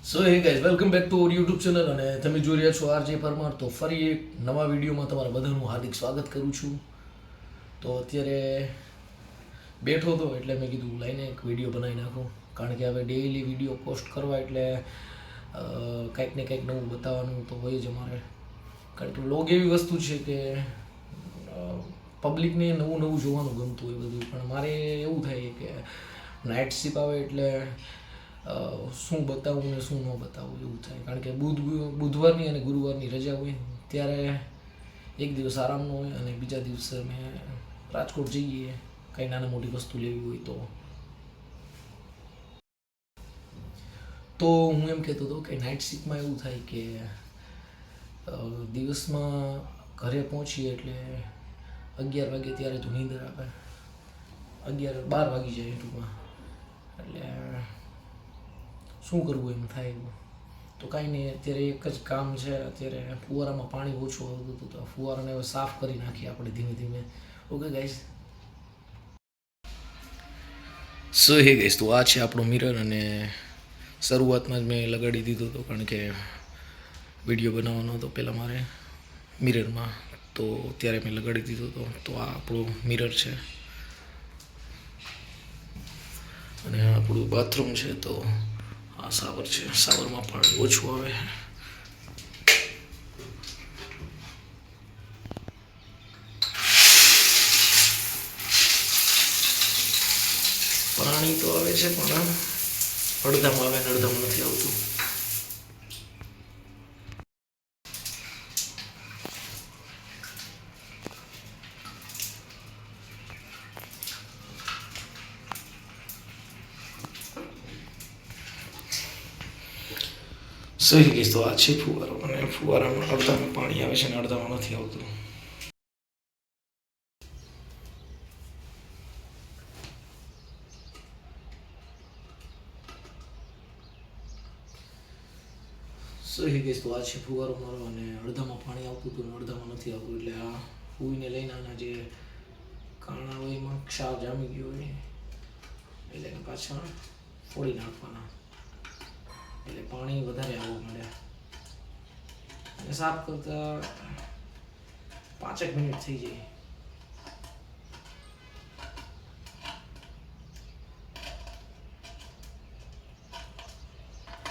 So hey guys welcome back to our YouTube channel અને તમે જોઈ રહ્યા છો આરજે પરમાર. તો ફરી એક નવા વિડીયોમાં તમારા બધાનું હાર્દિક સ્વાગત કરું છું. તો અત્યારે બેઠો હતો એટલે મેં કીધું લાઈને એક વિડીયો બનાવી નાખું, કારણ કે હવે ડેઈલી વિડીયો પોસ્ટ કરવા એટલે કંઈક ને કંઈક નવું બતાવવાનું તો હોય જ અમારે. કારણ કે વ્લોગ એવી વસ્તુ છે કે પબ્લિકને નવું નવું જોવાનું ગમતું હોય બધું, પણ મારે એવું થાય કે નાઇટ શિપ આવે એટલે શું બતાવવું ને શું ન બતાવવું એવું થાય. કારણ કે બુધવારની અને ગુરુવારની રજા હોય ત્યારે એક દિવસ આરામનો હોય અને બીજા દિવસે અમે રાજકોટ જઈએ કંઈ નાની મોટી વસ્તુ લેવી હોય તો હું એમ કહેતો હતો કે નાઇટ શિપમાં એવું થાય કે દિવસમાં ઘરે પહોંચીએ એટલે 11 વાગે ત્યારે તો નીંદર આવે, 12 વાગી જાય ટૂંકમાં. એટલે શું કરવું એમ થાય. તો કાંઈ નહીં, અત્યારે એક જ કામ છે. અત્યારે ફુવારામાં પાણી ઓછું આવતું હતું તો ફુવારાને હવે સાફ કરી નાખીએ આપણે ધીમે ધીમે. ઓકે ગાઈઝ, સો હે ગાઈઝ, તો આ છે આપણો મિરર અને શરૂઆતમાં જ મેં લગાડી દીધો હતો કારણ કે વિડીયો બનાવવાનો હતો પહેલાં મારે મિરરમાં, તો ત્યારે મેં લગાડી દીધો હતો. તો આ આપણું મિરર છે અને આ આપણું બાથરૂમ છે. તો આ શાવર છે, શાવરમાં પાણી ઓછું આવે. પાણી તો આવે છે પણ અડધામાં આવે ને અડધામાં નથી આવતું. સહી ગઈ. તો આ છે ફુવારો અને ફુવારામાં અડધામાં પાણી આવે છે અને અડધામાં નથી આવતું. સહી ગઈ. તો આ છે ફુવારો મારો અને અડધામાં પાણી આવતું હતું અને અડધામાં નથી આવતું. એટલે આ ફૂઈને લઈને આના જે કાણા હોય એમાં ક્ષાર જામી ગયો હોય એટલે પાછા ફોડી નાખવાના એટલે પાણી વધારે આવવા મળે. અને સાફ કરતા 5 મિનિટ થઈ જાય.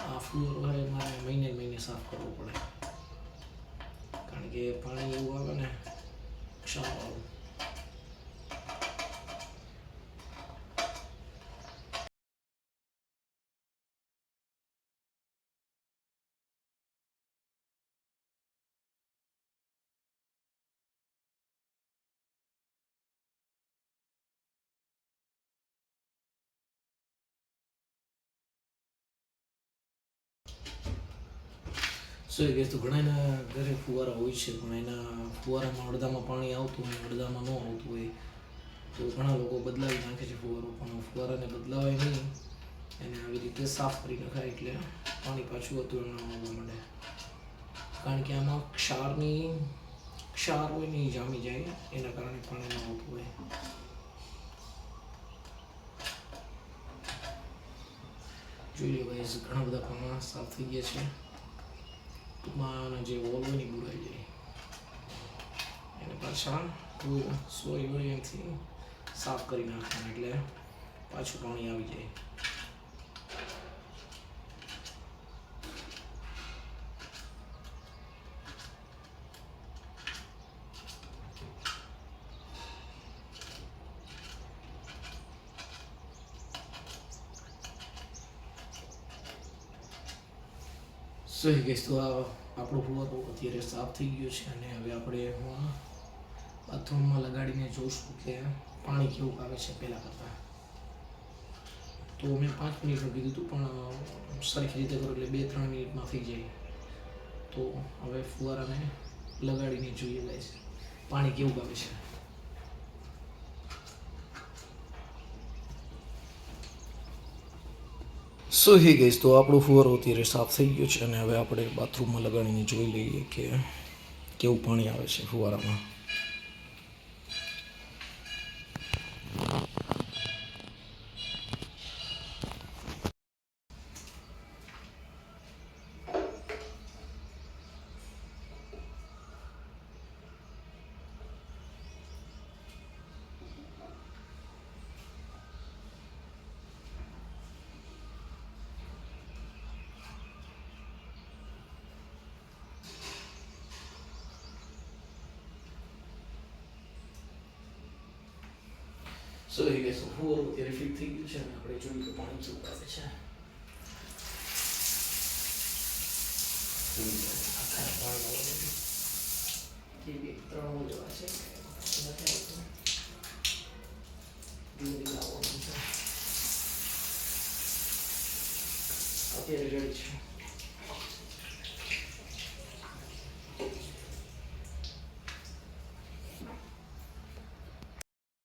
આ ફુવારો હોય મારે મહિને સાફ કરવો પડે, કારણ કે પાણી એવું આવે ને ક્ષાર આવે. સો એ તો ઘણાના ઘરે ફુવારા હોય છે પણ એના ફુવારામાં અડધામાં પાણી આવતું હોય અડધામાં ન આવતું હોય તો ઘણા લોકો બદલાવી નાખે છે ફુવારો. પણ ફુવારાને બદલાવાય નહીં, એને આવી રીતે સાફ કરી નખાય એટલે પાણી પાછું હતું એમાં આવવા માંડે. કારણ કે આમાં ક્ષાર હોય ને એ જામી જાય એના કારણે પાણી ન આવતું હોય. જોઈ લો ગાઈસ, ઘણા બધા પાણા સાફ થઈ ગયા છે. ટૂંકમાં જે વોલ હોય ને બુરાઈ જાય એને પાછા સોય હોય એનાથી સાફ કરી નાખવાના એટલે પાછું પાણી આવી જાય. સહી ગઈ. તો આ આપણો ફુવારો અત્યારે સાફ થઈ ગયો છે અને હવે આપણે બાથરૂમમાં લગાડીને જોઈશું કે પાણી કેવું આવે છે પહેલાં કરતાં. તો મેં 5 મિનિટનું કીધું હતું પણ સરખી રીતે કરો એટલે 2-3 મિનિટમાં થઈ જાય. તો હવે ફુવારાને લગાડીને જોઈએ ગાઈસ પાણી કેવું આવે છે. સો હે ગઈશ, તો આપણો ફુવારો અત્યારે સાફ થઈ ગયો છે અને હવે આપણે બાથરૂમમાં લગાડીને જોઈ લઈએ કે કેવું પાણી આવે છે ફુવારામાં. સો એ ગેસ ફુવારો અત્યારે ફિટ થઈ ગયું છે અને આપણે જોયું કે પાણી કેવું આવે છે. આખા પાણીમાં જે 2-3 જેવા છે નથી આવતું. ધીમે ધીમે આવવાનું છે. અત્યારે રેડી છે.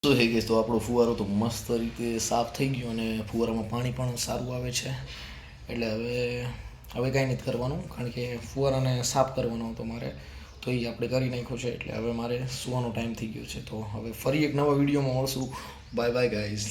તો હે ગેસ તો આપણો ફુવારો તો મસ્ત રીતે સાફ થઈ ગયો અને ફુવારામાં પાણી પણ સારું આવે છે. એટલે હવે કાંઈ નથી કરવાનું, કારણ કે ફુવારાને સાફ કરવાનો હતો મારે, તો એ આપણે કરી નાખ્યો છે. એટલે હવે મારે સુવાનો ટાઈમ થઈ ગયો છે. તો હવે ફરી એક નવા વિડીયોમાં મળશું. Bye bye guys.